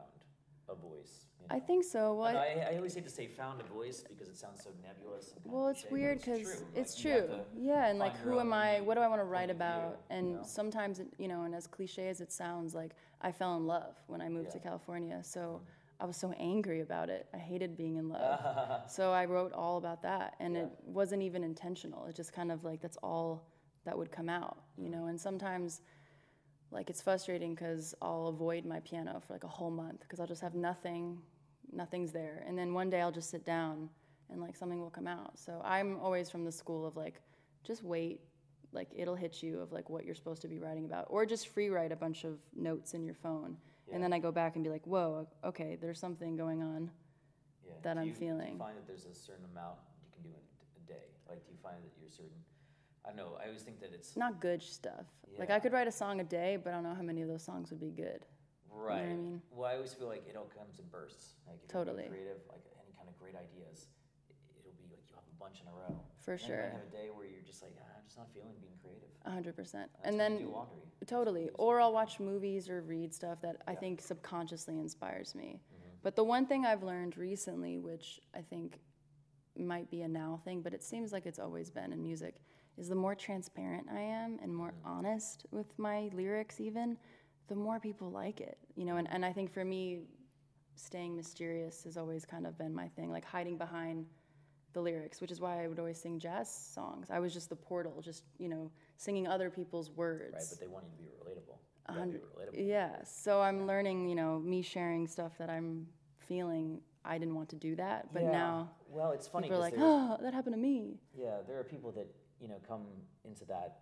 a voice. You know? I think so. Well, I always hate to say found a voice because it sounds so nebulous. And well, it's weird because it's true. Yeah, and like, who am I? What do I want to write about? And sometimes, you know, and as cliche as it sounds, like, I fell in love when I moved to California. So I was so angry about it. I hated being in love. So I wrote all about that, and it wasn't even intentional. It just kind of like, that's all that would come out, you know. And sometimes, like, it's frustrating because I'll avoid my piano for like a whole month because I'll just have nothing's there. And then one day I'll just sit down and like something will come out. So I'm always from the school of like, just wait, like it'll hit you of like what you're supposed to be writing about, or just free write a bunch of notes in your phone. And then I go back and be like, whoa, okay, there's something going on that I'm feeling. Do you find that there's a certain amount you can do in a day? Like, do you find that you're certain... I don't know, I always think that it's... Not good stuff. Yeah. Like, I could write a song a day, but I don't know how many of those songs would be good. Right. You know what I mean? Well, I always feel like it all comes in bursts. Like, if you're creative, like any kind of great ideas, it'll be like you'll have a bunch in a row. For sure. And you might have a day where you're just like, I'm just not feeling being creative. 100%. And then do laundry. Totally. Or I'll watch movies or read stuff that I think subconsciously inspires me. But the one thing I've learned recently, which I think might be a now thing, but it seems like it's always been in music, is the more transparent I am and more honest with my lyrics even, the more people like it. You know, and I think for me, staying mysterious has always kind of been my thing, like hiding behind the lyrics, which is why I would always sing jazz songs. I was just the portal, just, you know, singing other people's words. Right, but they want you to be relatable. Yeah, so I'm learning, you know, me sharing stuff that I'm feeling. I didn't want to do that, but now well, it's funny people are like, oh, that happened to me. Yeah, there are people that, come into that,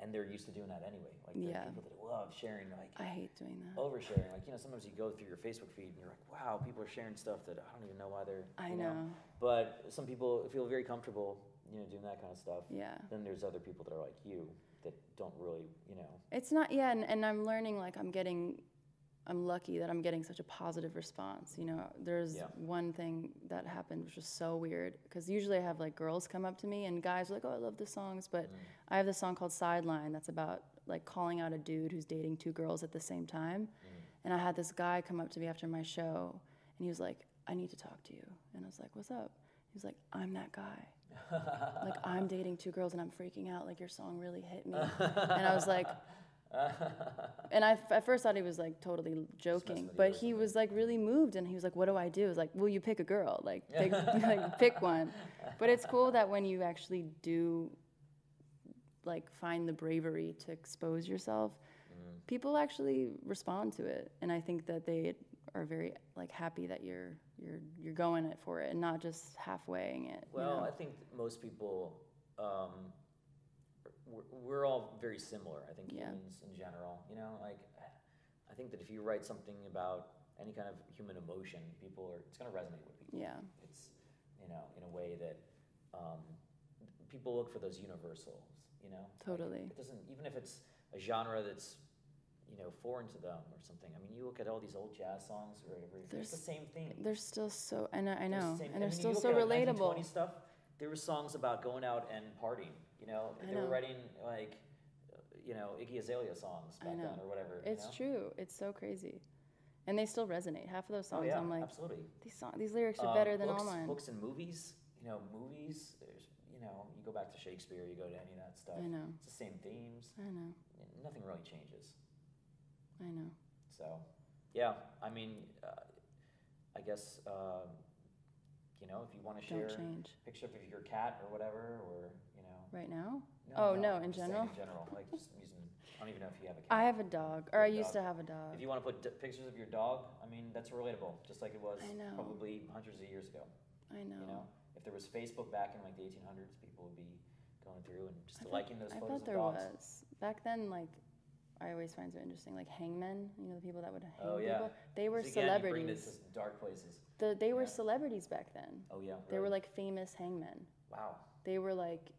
and they're used to doing that anyway. Like there are people that love sharing, like I hate doing that. Oversharing, like sometimes you go through your Facebook feed and you're like, wow, people are sharing stuff that I don't even know why they're. I know. But some people feel very comfortable, doing that kind of stuff. Yeah. Then there's other people that are like you that don't really, It's not, and I'm learning, like I'm lucky that I'm getting such a positive response. There's one thing that happened which was so weird, because usually I have like girls come up to me and guys are like, oh, I love the songs, but I have this song called Sideline that's about like calling out a dude who's dating two girls at the same time. And I had this guy come up to me after my show and he was like, I need to talk to you. And I was like, what's up? He was like, I'm that guy. Like, I'm dating two girls and I'm freaking out, like your song really hit me. And I was like, and I at first thought he was like totally joking, but he was like really moved, and he was like, what do I do? I was like, well, you pick a girl, like pick one. But it's cool that when you actually do like find the bravery to expose yourself, people actually respond to it, and I think that they are very like happy that you're going it for it and not just halfwaying it. Well, I think most people. We're all very similar, I think, humans in general. Like, I think that if you write something about any kind of human emotion, it's going to resonate with people. Yeah. It's, in a way that people look for those universals, Totally. Like, it doesn't, even if it's a genre that's, foreign to them or something. I mean, you look at all these old jazz songs or whatever, it's the same theme. They're still so, I know, and they're still you so look at relatable. 1920 stuff, there were songs about going out and partying. They were writing like, Iggy Azalea songs back then or whatever. It's true. It's so crazy, and they still resonate. Half of those songs, I'm like, absolutely. These lyrics are better than all mine. Books and movies. Movies. There's, you go back to Shakespeare. You go to any of that stuff. I know. It's the same themes. I know. Nothing really changes. I know. So, yeah. I mean, I guess. If you want to share a picture of your cat or whatever, or Right now? No, in general? In general, like just using. I don't even know if you have a cat. I have a dog, or I used to have a dog. If you want to put pictures of your dog, I mean, that's relatable, just like it was probably hundreds of years ago. I know. If there was Facebook back in like the 1800s, people would be going through and just liking those photos I thought of there dogs. was. Back then, like, I always find it interesting, like hangmen, the people that would hang Oh, yeah. people. They were Again, celebrities. You bring this to dark places. They were celebrities back then. Oh, yeah. Really? They were like famous hangmen. Wow. They were like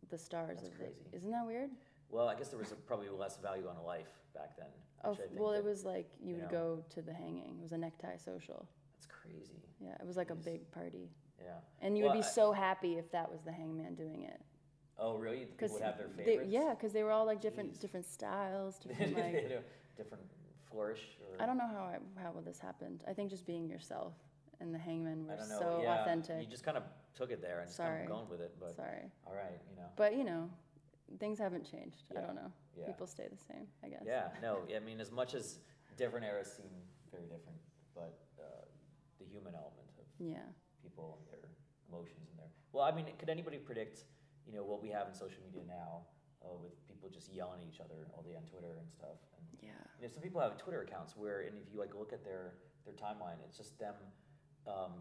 the stars That's of crazy. it. Isn't that weird? Well, I guess there was probably less value on a life back then. It was like you would go to the hanging. It was a necktie social. That's crazy. Yeah, it was like a big party. Yeah. And you would be so happy if that was the hangman doing it. Oh, really? People would have their favorites? Because they were all like different styles, different like different flourish. I don't know how this happened. I think just being yourself, and the hangmen were so authentic. You just kind of took it there and just kind of going with it. But Sorry. All right, But things haven't changed. Yeah. I don't know. Yeah. People stay the same, I guess. Yeah. No. I mean, as much as different eras seem very different, but the human element of people and their emotions and their. Well, I mean, could anybody predict? What we have in social media now, with people just yelling at each other all day on Twitter and stuff. And, some people have Twitter accounts and if you look at their timeline, it's just them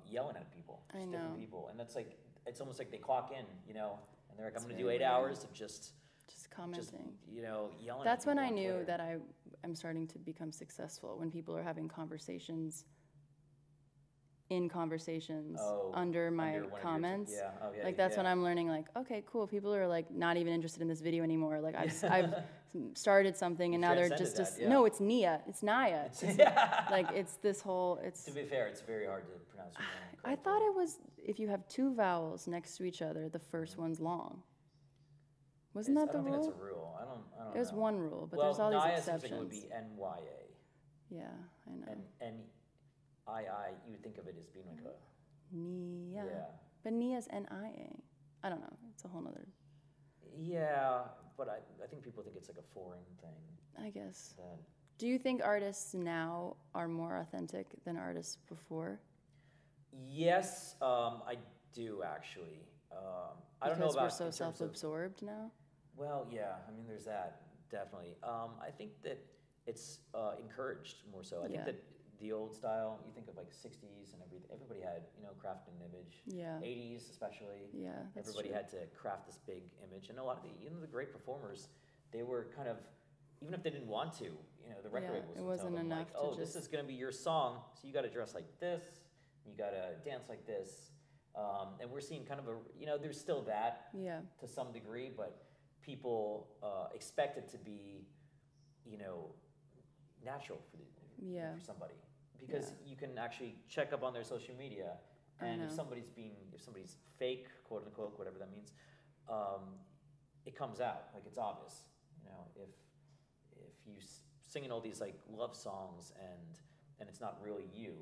yelling at people, just different people, and that's like it's almost like they clock in, and they're like, I'm going to do 8 hours of just commenting, yelling. That's at when I on knew Twitter. that I'm starting to become successful, when people are having conversations. In conversations under my comments, that's when I'm learning. Like, okay, cool. People are like not even interested in this video anymore. Like I've started something, and now they're just no. It's Niia. It's Niia. Like it's this whole. It's. To be fair, it's very hard to pronounce your name. I thought it was if you have two vowels next to each other, the first one's long. Wasn't that the rule? I don't think that's a rule. I don't know. It was one rule, but there's all these exceptions. Seems like it would be N-Y-A. Yeah, I know. And I, you would think of it as being like a... Niia. Yeah. But Nia's N-I-A. I don't know. It's a whole nother... Yeah, but I think people think it's like a foreign thing. I guess. Do you think artists now are more authentic than artists before? Yes, I do actually. I don't know about... Because we're so self-absorbed now? Well, yeah. I mean, there's that, definitely. I think that it's encouraged more so. I think that the old style. You think of like 60s and everything. Everybody had, crafted an image. Yeah. 80s especially. Yeah, that's Everybody true. had to craft this big image, and a lot of the great performers, they were kind of, even if they didn't want to, the record labels would tell them like, oh, this is going to be your song, so you got to dress like this, you got to dance like this, and we're seeing kind of there's still that to some degree, but people expect it to be, natural for somebody, because you can actually check up on their social media, and if somebody's fake, quote unquote, whatever that means, it comes out, like it's obvious. If you singing all these like love songs and it's not really you,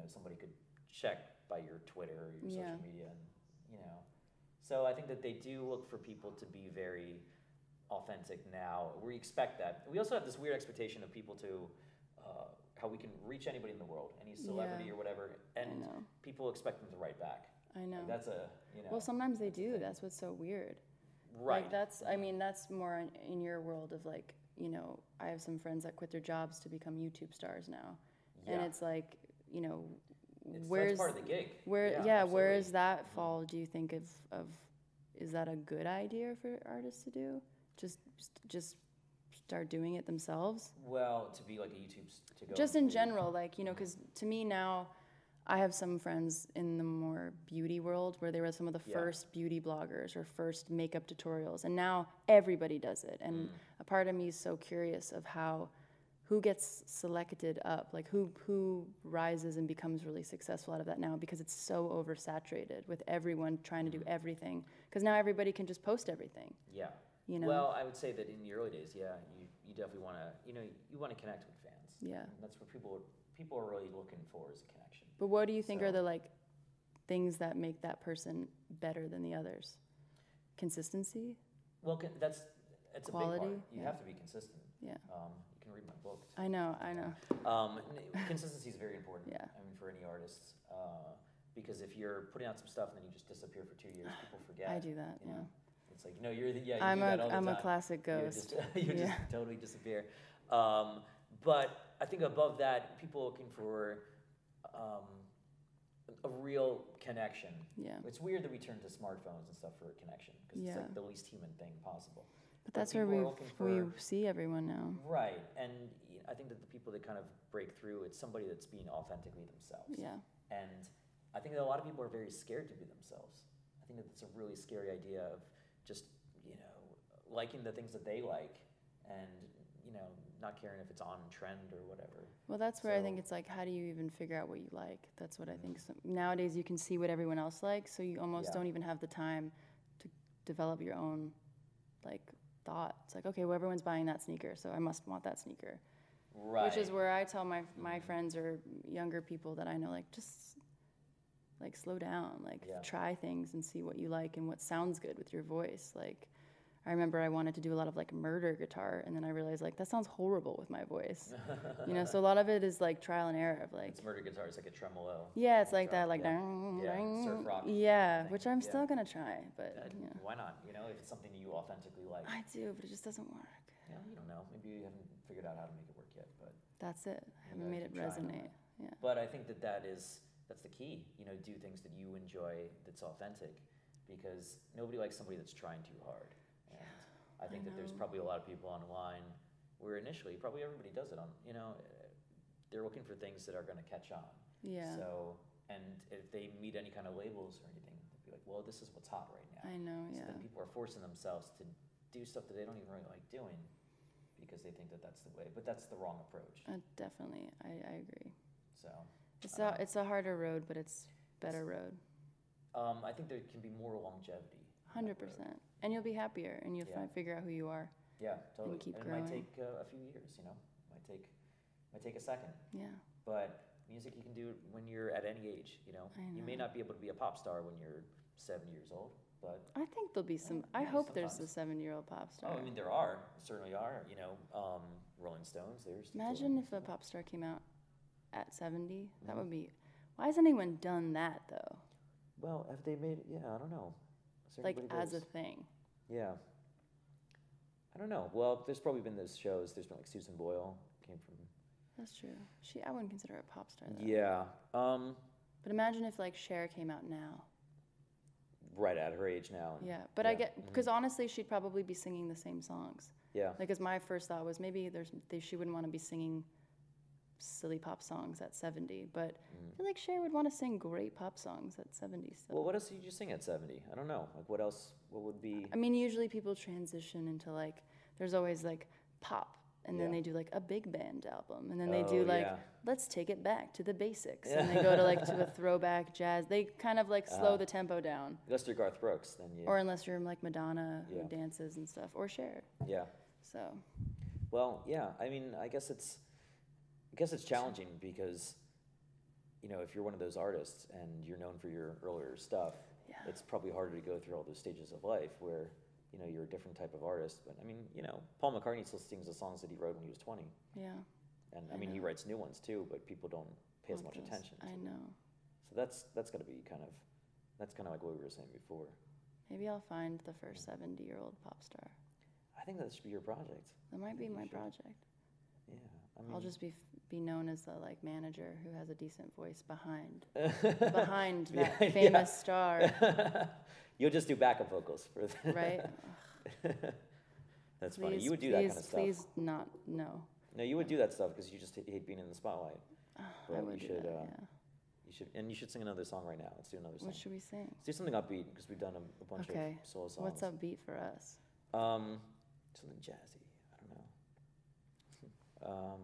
somebody could check by your Twitter or your social media, and so I think that they do look for people to be very authentic now. We expect that. We also have this weird expectation of people to how we can reach anybody in the world, any celebrity or whatever, and people expect them to write back. I know. Like that's Well, sometimes they do. That's what's so weird. Right. Like that's more in your world of like, I have some friends that quit their jobs to become YouTube stars now. Yeah. And it's like, that's part of the gig. Where does that fall, do you think of is that a good idea for artists to do? Just start doing it themselves? Well, to be like a YouTube to go. Just in general, like, because to me now, I have some friends in the more beauty world where they were some of the first beauty bloggers or first makeup tutorials, and now everybody does it. And a part of me is so curious of who gets selected up, like who rises and becomes really successful out of that now, because it's so oversaturated with everyone trying to do everything. Because now everybody can just post everything. Yeah. Well, I would say that in the early days, you definitely want to, you want to connect with fans. Yeah. And that's what people are really looking for, is a connection. But what do you think are the like things that make that person better than the others? Consistency? Well, it's quality? A big part. You have to be consistent. Yeah. You can read my book. I know. Consistency is very important. Yeah. I mean, for any artists, because if you're putting out some stuff and then you just disappear for 2 years, people forget. I do that. You know? It's like, no, you're the I'm do that all the time. a classic ghost. You just totally disappear. But I think above that, people are looking for a real connection. Yeah. It's weird that we turn to smartphones and stuff for a connection, because it's like the least human thing possible. But that's where we see everyone now. Right. And I think that the people that kind of break through, it's somebody that's being authentically themselves. Yeah. And I think that a lot of people are very scared to be themselves. I think that it's a really scary idea of just, liking the things that they like and, not caring if it's on trend or whatever. Well, that's where I think it's like, how do you even figure out what you like? That's what I think. Nowadays, you can see what everyone else likes, so you almost don't even have the time to develop your own, thought. It's like, okay, well, everyone's buying that sneaker, so I must want that sneaker. Right. Which is where I tell my friends or younger people that I know, just, slow down. Try things and see what you like and what sounds good with your voice. I remember I wanted to do a lot of murder guitar, and then I realized that sounds horrible with my voice. So a lot of it is trial and error of It's murder guitar, it's like a tremolo. Yeah, it's like that, dang, surf rock. Yeah, which I'm still gonna try, but why not? If it's something you authentically like. I do, but it just doesn't work. Yeah, you don't know. Maybe you haven't figured out how to make it work yet, but that's it. I haven't made it resonate. Yeah. But I think that's the key. Do things that you enjoy, that's authentic, because nobody likes somebody that's trying too hard. I think that there's probably a lot of people online where initially probably everybody does it on, they're looking for things that are going to catch on. Yeah. So, and if they meet any kind of labels or anything, they'll be like, well, this is what's hot right now. I know, yeah. So then people are forcing themselves to do stuff that they don't even really like doing because they think that that's the way, but that's the wrong approach. Definitely, I agree. So. It's a harder road, but it's better road. I think there can be more longevity. 100%. And you'll be happier, and you'll figure out who you are. Yeah, totally. And keep and growing. It might take a few years, might take a second. Yeah. But music you can do when you're at any age, I know. You may not be able to be a pop star when you're 7 years old, but I think there'll be some. I hope there's a 7-year-old pop star. Oh, I mean, there certainly are. Rolling Stones. Imagine if a pop star came out at 70. That would be. Why hasn't anyone done that though? Well, have they made it? Yeah, I don't know. As a thing. Yeah. I don't know. Well, there's probably been those shows. There's been Susan Boyle came from. That's true. I wouldn't consider her a pop star, though. Yeah. But imagine if, like, Cher came out now. Right at her age now. Yeah, but I get, because honestly, she'd probably be singing the same songs. Yeah. Like, as my first thought was maybe she wouldn't want to be singing silly pop songs at 70, but I feel like Cher would want to sing great pop songs at 70 still. Well, what else did you sing at 70? I don't know. Like, what else? What would be? I mean, usually people transition into, like, there's always, like, pop, and then they do, like, a big band album, and then they do, like, let's take it back to the basics, and they go to, like, to a throwback jazz. They kind of, like, slow the tempo down. Unless you're Garth Brooks, then you. Or unless you're, like, Madonna, who dances and stuff, or Cher. Yeah. So. Well, yeah. I mean, I guess it's challenging because, you know, if you're one of those artists and you're known for your earlier stuff, it's probably harder to go through all those stages of life where, you know, you're a different type of artist. But I mean, you know, Paul McCartney still sings the songs that he wrote when he was 20. Yeah. And I mean, he writes new ones too, but people don't pay as much attention. I know. So that's got to be kind of like what we were saying before. Maybe I'll find the first 70-year-old pop star. I think that should be your project. That might be my project. Yeah. I mean, I'll just be known as the, like, manager who has a decent voice behind that famous star. You'll just do backup vocals for that. Right? That's funny. You would do that kind of stuff. Please not, no. No, you would do that stuff because you just hate being in the spotlight. I would do that, yeah. You should sing another song right now. Let's do another song. What should we sing? Let's do something upbeat because we've done a bunch of solo songs. What's upbeat for us? Something jazzy. I don't know.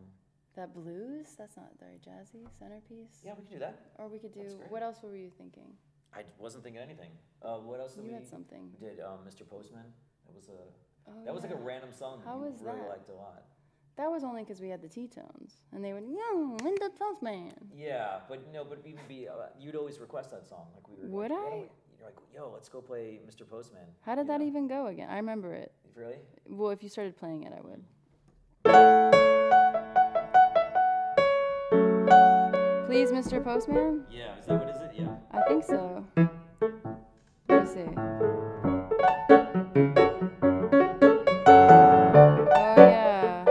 That blues? That's not very jazzy. Centerpiece? Yeah, we could do that. Or we could do, what else were you thinking? I wasn't thinking anything. What else did we? You had something. We did Mr. Postman. That was like a random song that you really liked a lot. That was only because we had the T-tones, and they would, Linda Postman. Yeah, but even you'd always request that song. Like we were. Would I? You're like, yo, let's go play Mr. Postman. How did that even go again? I remember it. Really? Well, if you started playing it, I would. Please, Mr. Postman? Yeah, is that what is it? Yeah. I think so. Let me see. Oh, yeah.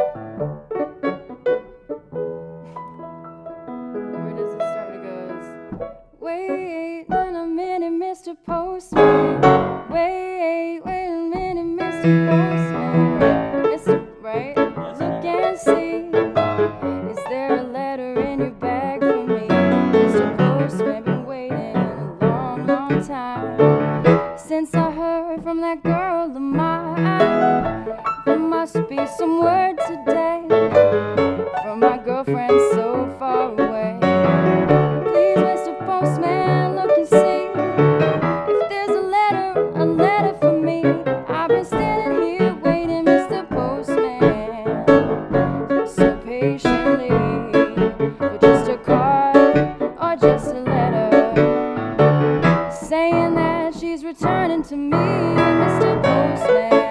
Where does it start? It goes, wait a minute, Mr. Postman. Wait a minute, Mr. Postman. Right? Look and see. Is there a letter in your bag for me? Mr. Postman, been waiting a long, long time since I heard from that girl of mine. There must be some word today from my girlfriend so far away. Please, Mr. Postman, look and see if there's a letter for me. I've been standing here waiting, Mr. Postman, so patiently, for just a card or just a letter saying that she's returning to me, Mr. Postman.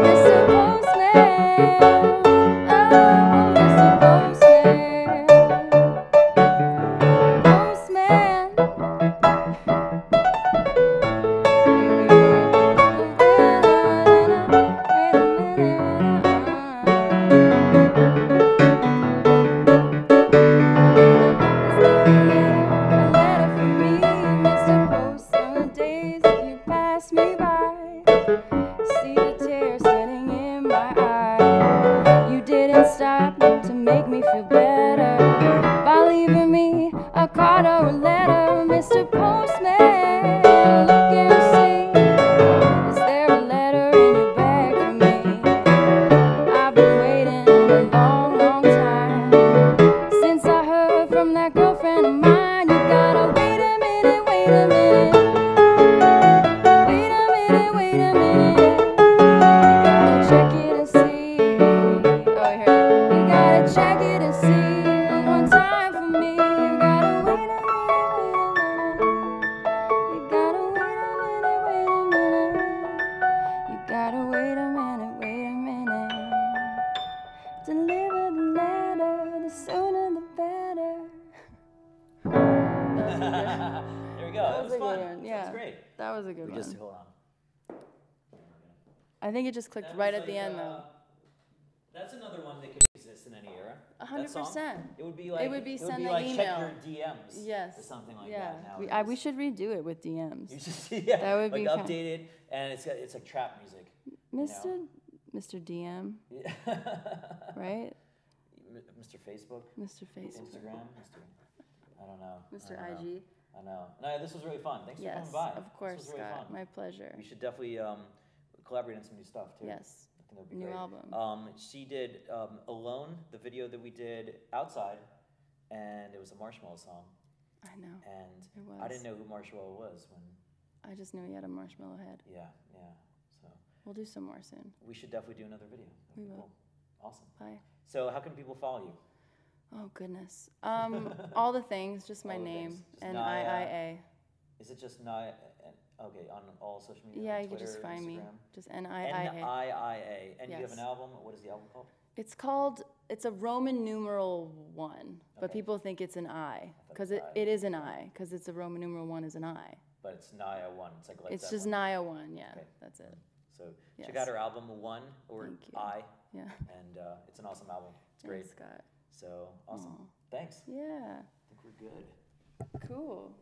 Mr. Postman, oh, Mr. Postman, Postman. A letter for me, Mr. Post. On the days you pass me by, see the tears standing in my eye. You didn't stop to make me feel better by leaving me a card or a letter, Mr. Postman. Look and see, is there a letter in your bag for me? I've been waiting a long, long time since I heard from that girlfriend of mine. You gotta wait a minute, wait a minute. Wait a minute, wait a minute. You gotta check it and see. Oh, I heard it. You gotta check it and see one time for me. You gotta wait a minute, wait a minute. You gotta wait a minute, wait a minute. You gotta wait a minute, wait a minute. Deliver the letter, the sooner the better. There we go. That was a fun. good one. Yeah. That's great. That was a good one. Hold on. I think it just clicked right at the end, though. That's another one that could be exist in any era. 100%. It would be like send the check email. your DMs. Yes. Or something like yeah. that. We should redo it with DMs. You should, yeah. That would like be updated, and it's like trap music. Mr. DM. Yeah. Right? Mr. Facebook. Mr. Facebook. Instagram. I don't know. Mr. IG. I know. No, this was really fun. Thanks for coming by. Of course, this was really Scott. fun. My pleasure. We should definitely collaborate on some new stuff too. Yes. I think that would be New great. album. She did Alone, the video that we did outside, and it was a Marshmallow song. I know. And it was. I didn't know who Marshmallow was when. I just knew he had a marshmallow head. Yeah. So. We'll do some more soon. We should definitely do another video. We will. Cool. Awesome. Bye. So how can people follow you? Oh goodness. All the things, just my name. Niia. Is it just Niia? Okay, on all social media? Yeah, you Twitter, can just find me. Instagram? Just Niia. Niia. And Yes. you have an album? What is the album called? It's a Roman numeral 1, but people think it's an I, because it is an I, because it's a Roman numeral 1 is an I. But it's Niia 1. It's like it's just Niia 1, yeah, that's it. So check out her album 1 or I. Yeah. And it's an awesome album. It's great. Thanks, Scott. So awesome. Thanks. Yeah. I think we're good. Cool.